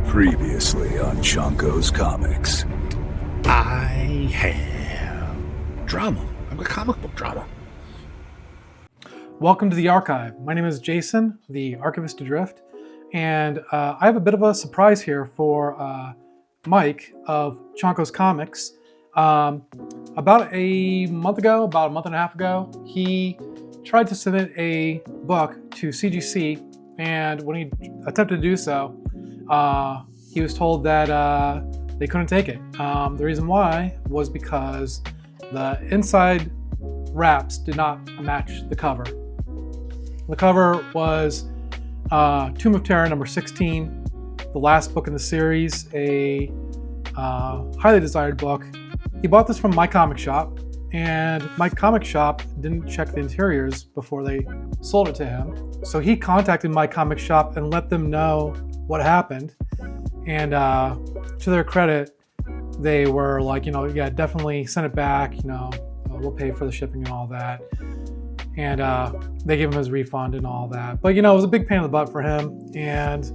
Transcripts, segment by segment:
Previously on Chonko's Comics. I have drama. I've got comic book drama. Welcome to the archive. My name is Jason, the archivist adrift, and I have a bit of a surprise here for Mike of Chonko's Comics. About a month and a half ago, he tried to submit a book to CGC, and when he attempted to do so, he was told that they couldn't take it. The reason why was because the inside wraps did not match the cover. The cover was Tomb of Terror number 16, the last book in the series, a highly desired book. He bought this from My Comic Shop, and My Comic Shop didn't check the interiors before they sold it to him. So he contacted My Comic Shop and let them know what happened. And to their credit, they were like, yeah, definitely send it back. We'll pay for the shipping and all that. And they gave him his refund and all that. But, it was a big pain in the butt for him. And,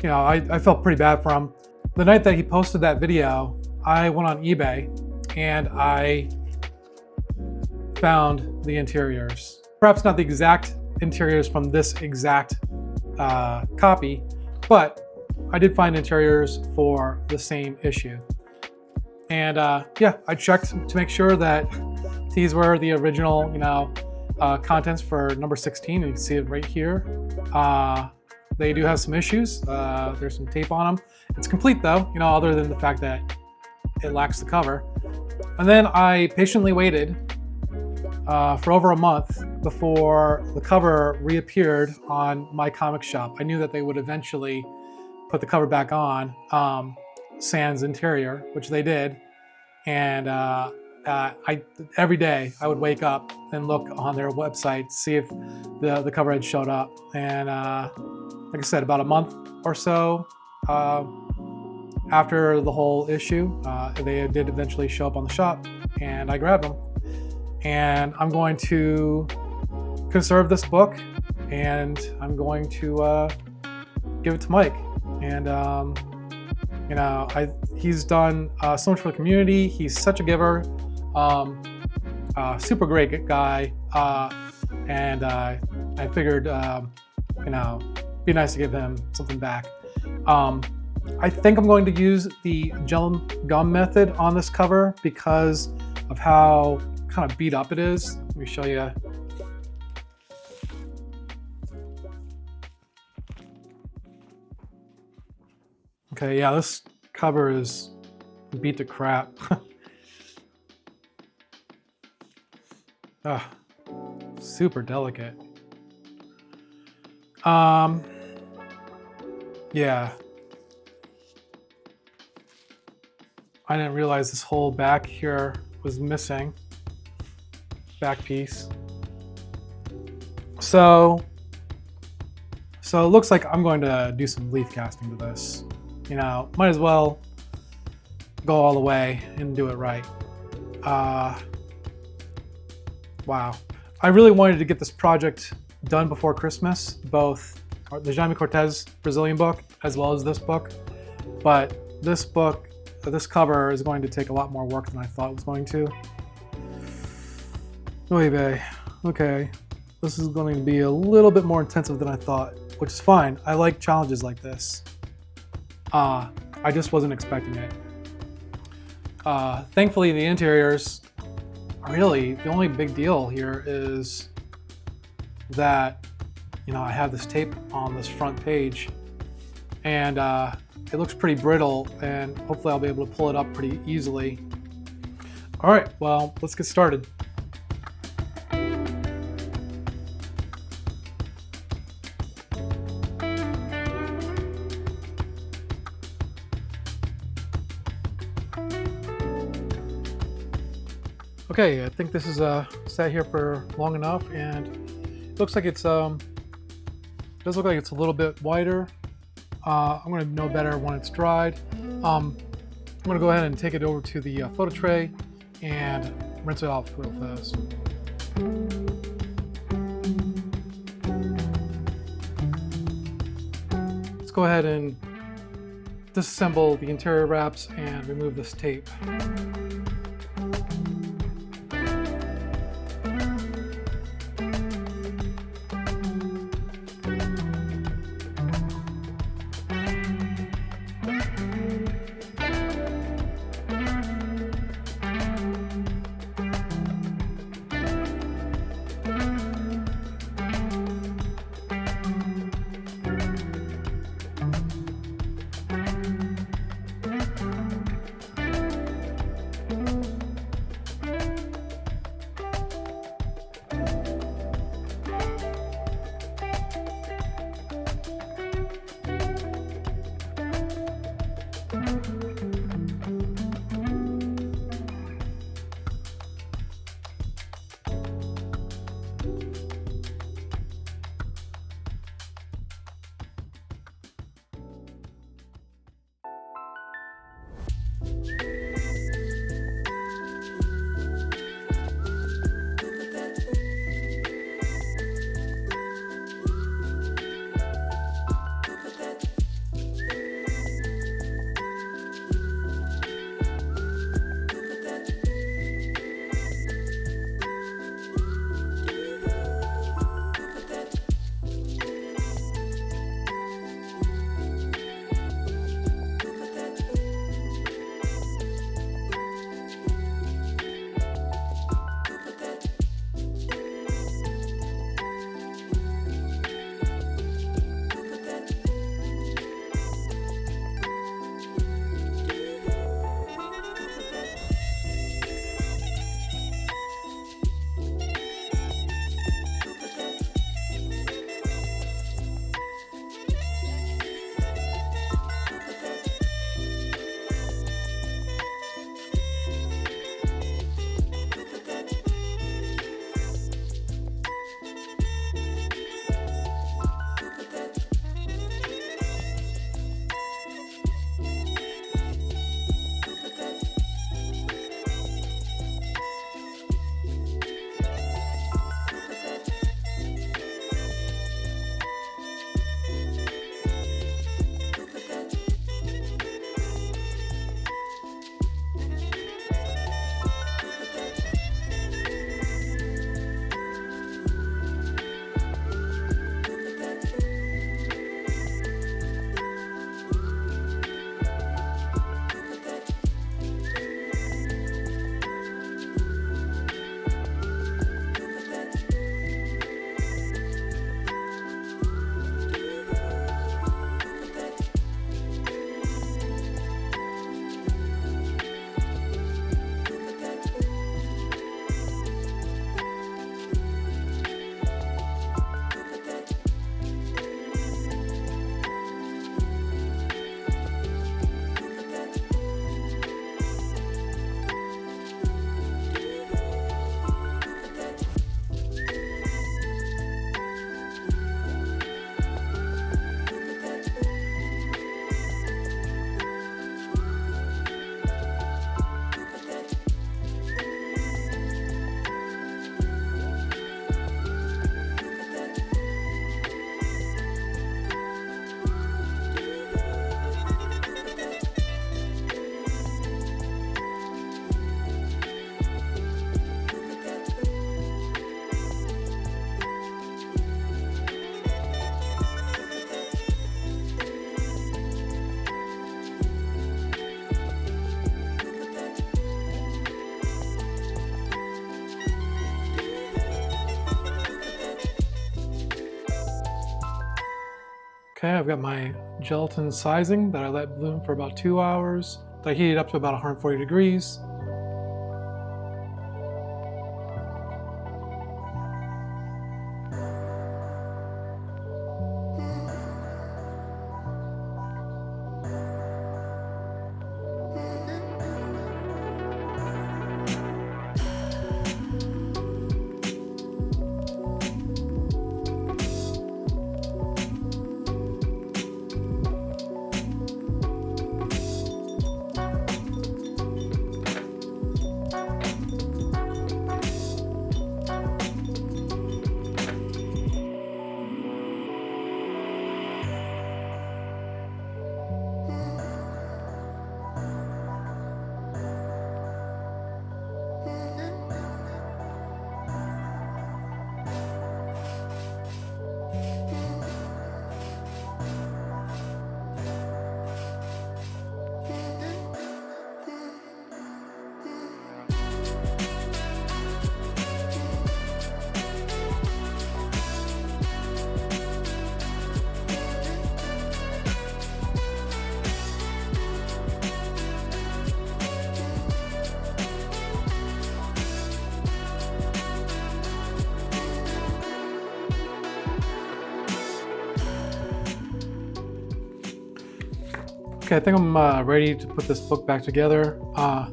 I felt pretty bad for him. The night that he posted that video, I went on eBay and I found the interiors. Perhaps not the exact interiors from this exact copy, but I did find interiors for the same issue. And I checked to make sure that these were the original, contents for number 16. You can see it right here. They do have some issues. There's some tape on them. It's complete though, other than the fact that it lacks the cover. And then I patiently waited for over a month before the cover reappeared on My Comic Shop. I knew that they would eventually put the cover back on, sans interior, which they did. And every day I would wake up and look on their website, see if the cover had showed up. And like I said, about a month or so after the whole issue, they did eventually show up on the shop, and I grabbed them. And I'm going to conserve this book, and I'm going to give it to Mike. And he's done so much for the community. He's such a giver, super great guy, and I figured, be nice to give him something back. I think I'm going to use the gel gum method on this cover because of how kind of beat up it is. Let me show you. Okay, yeah, this cover is beat to crap. Super delicate. Yeah. I didn't realize this whole back here was missing. Back piece. So it looks like I'm going to do some leaf casting to this. Might as well go all the way and do it right. Wow. I really wanted to get this project done before Christmas, both the Jaime Cortez Brazilian book as well as this book. But this cover is going to take a lot more work than I thought it was going to. Oy vey. Okay. This is going to be a little bit more intensive than I thought, which is fine. I like challenges like this. I just wasn't expecting it. Thankfully, the interiors, really, the only big deal here is that, I have this tape on this front page, and it looks pretty brittle, and hopefully I'll be able to pull it up pretty easily. All right, well, let's get started. Okay, I think this is sat here for long enough, and it looks like it's does look like it's a little bit wider. I'm going to know better when it's dried. I'm going to go ahead and take it over to the photo tray and rinse it off real fast. Let's go ahead and disassemble the interior wraps and remove this tape. Okay, I've got my gelatin sizing that I let bloom for about 2 hours. I heated up to about 140 degrees. Okay, I think I'm ready to put this book back together. I've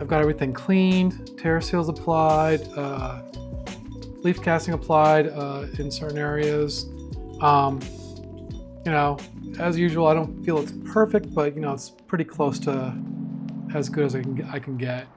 got everything cleaned, tear seals applied, leaf casting applied in certain areas. You know, as usual, I don't feel it's perfect, but you know, it's pretty close to as good as I can get.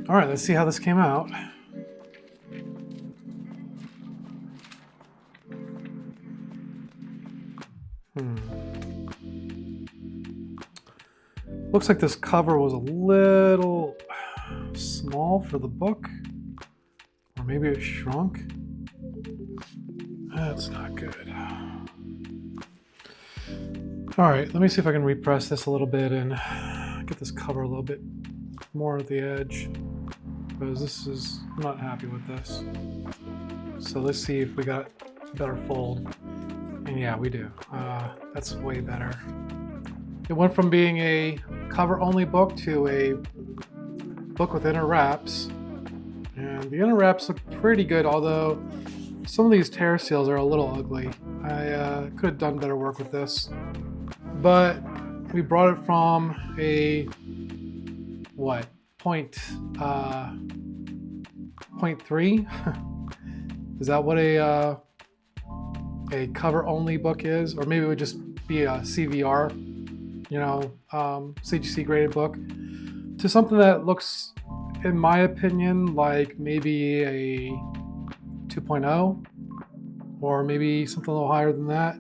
All right, let's see how this came out. Looks like this cover was a little small for the book, or maybe it shrunk. That's not good. All right, let me see if I can repress this a little bit and get this cover a little bit more at the edge, because I'm not happy with this. So let's see if we got a better fold. And yeah, we do. That's way better. It went from being a cover-only book to a book with inner wraps. And the inner wraps look pretty good, although some of these tear seals are a little ugly. I could have done better work with this. But we brought it from a, what, point 0.3? Is that what a cover-only book is? Or maybe it would just be a CVR, you know, CGC graded book, to something that looks, in my opinion, like maybe a 2.0, or maybe something a little higher than that.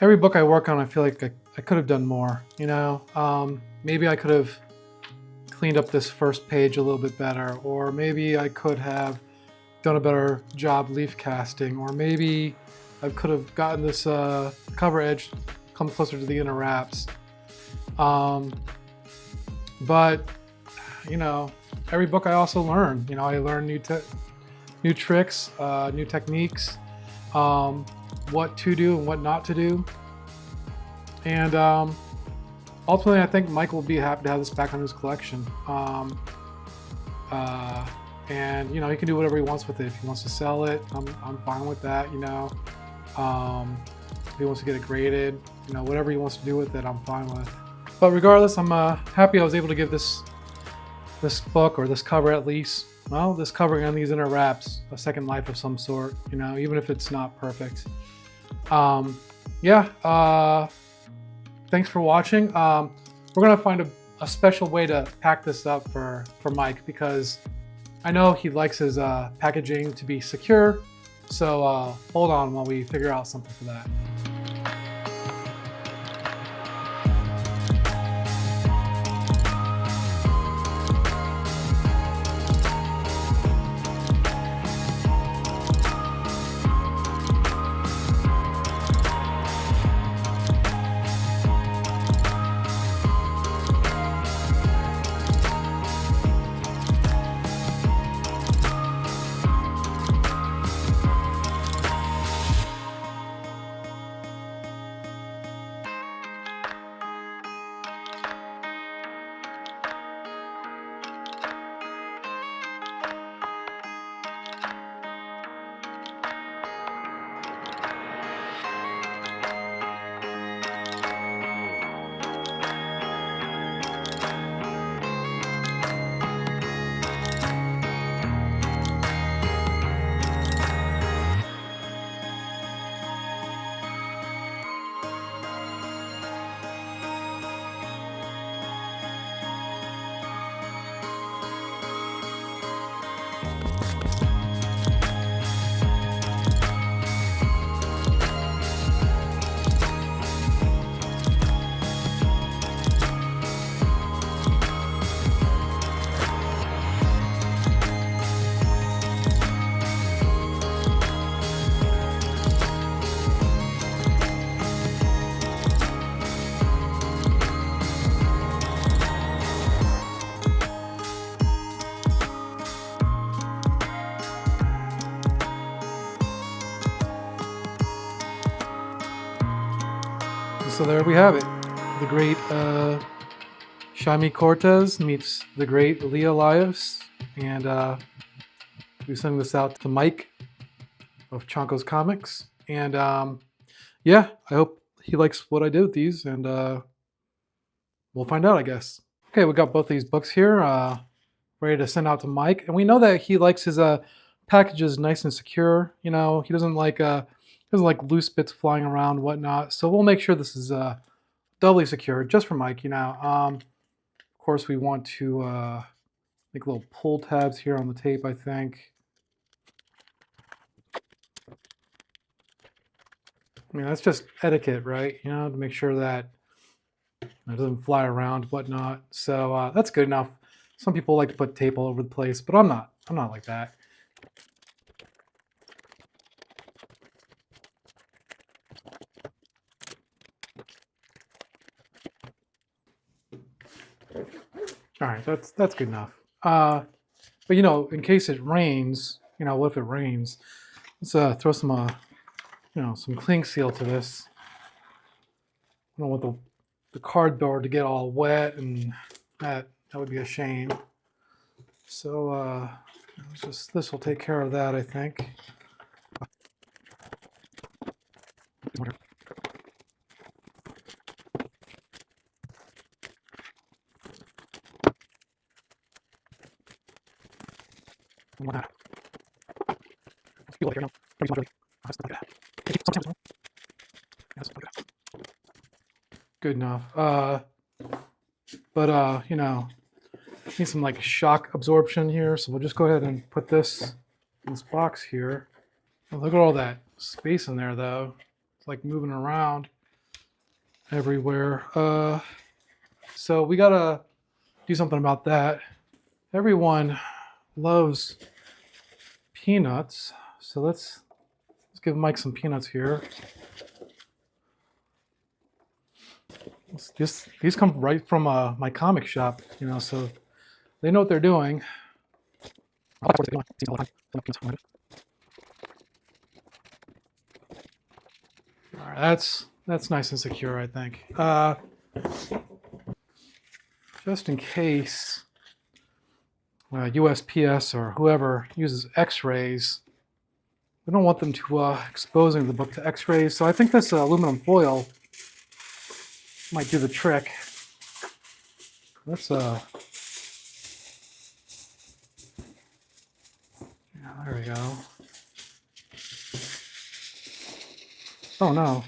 Every book I work on, I feel like I could have done more, you know? Maybe I could have cleaned up this first page a little bit better, or maybe I could have done a better job leaf casting, or maybe I could have gotten this cover edge come closer to the inner wraps. But, you know, every book I also learn. You know, I learn new tricks, new techniques, what to do and what not to do. And ultimately, I think Mike will be happy to have this back on his collection. And, you know, he can do whatever he wants with it. If he wants to sell it, I'm fine with that, you know. If he wants to get it graded, you know, whatever he wants to do with it, I'm fine with. But regardless, I'm happy I was able to give this book, or this cover at least, well, this cover and these inner wraps, a second life of some sort, you know, even if it's not perfect. Yeah, thanks for watching. We're gonna find a special way to pack this up for Mike, because I know he likes his packaging to be secure. So hold on while we figure out something for that. So there we have it. The great Shaimi Cortez meets the great Leah Elias. And we send this out to Mike of Chonko's Comics. And yeah, I hope he likes what I did with these. And we'll find out, I guess. Okay, we got both these books here ready to send out to Mike. And we know that he likes his packages nice and secure. You know, he doesn't like loose bits flying around, whatnot. So we'll make sure this is doubly secure just for Mike. You know, of course we want to make little pull tabs here on the tape, I think. I mean, that's just etiquette, right? You know, to make sure that it doesn't fly around, whatnot. So that's good enough. Some people like to put tape all over the place, but I'm not like that. All right, that's good enough. But you know, in case it rains, you know, what if it rains? Let's throw some you know, some cling seal to this. I don't want the cardboard to get all wet, and that would be a shame. So this will take care of that, I think. Good enough. But you know, need some like shock absorption here, so we'll just go ahead and put this in this box here. Oh, look at all that space in there, though. It's like moving around everywhere. So we gotta do something about that. Everyone loves peanuts, so let's give Mike some peanuts here. These come right from my comic shop, you know, so they know what they're doing. All right, that's nice and secure, I think. Just in case USPS or whoever uses X-rays, we don't want them to exposing the book to X-rays. So I think this aluminum foil might do the trick. Let's yeah, there we go. Oh no.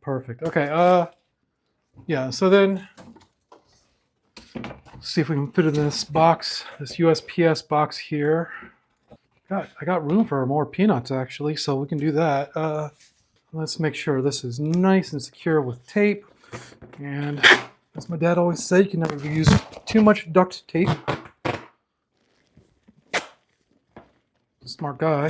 Perfect. Okay, yeah, so then let's see if we can fit it in this box, this USPS box here. I got room for more peanuts actually, so we can do that. Let's make sure this is nice and secure with tape. And as my dad always said, you can never use too much duct tape. Smart guy.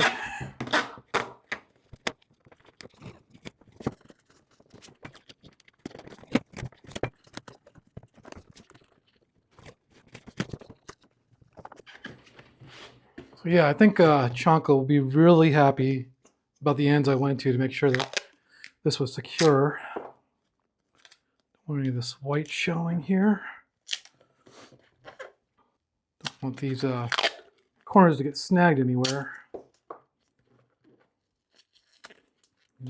So yeah, I think Chonko will be really happy about the ends I went to make sure that this was secure. Don't want any of this white showing here. Don't want these corners to get snagged anywhere.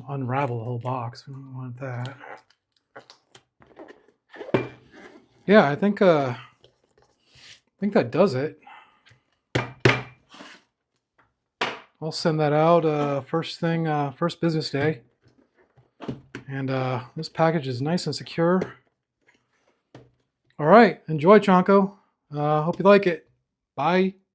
Unravel the whole box. We don't want that. Yeah, I think that does it. I'll send that out first business day. And this package is nice and secure. All right, enjoy, Chonko. Hope you like it. Bye.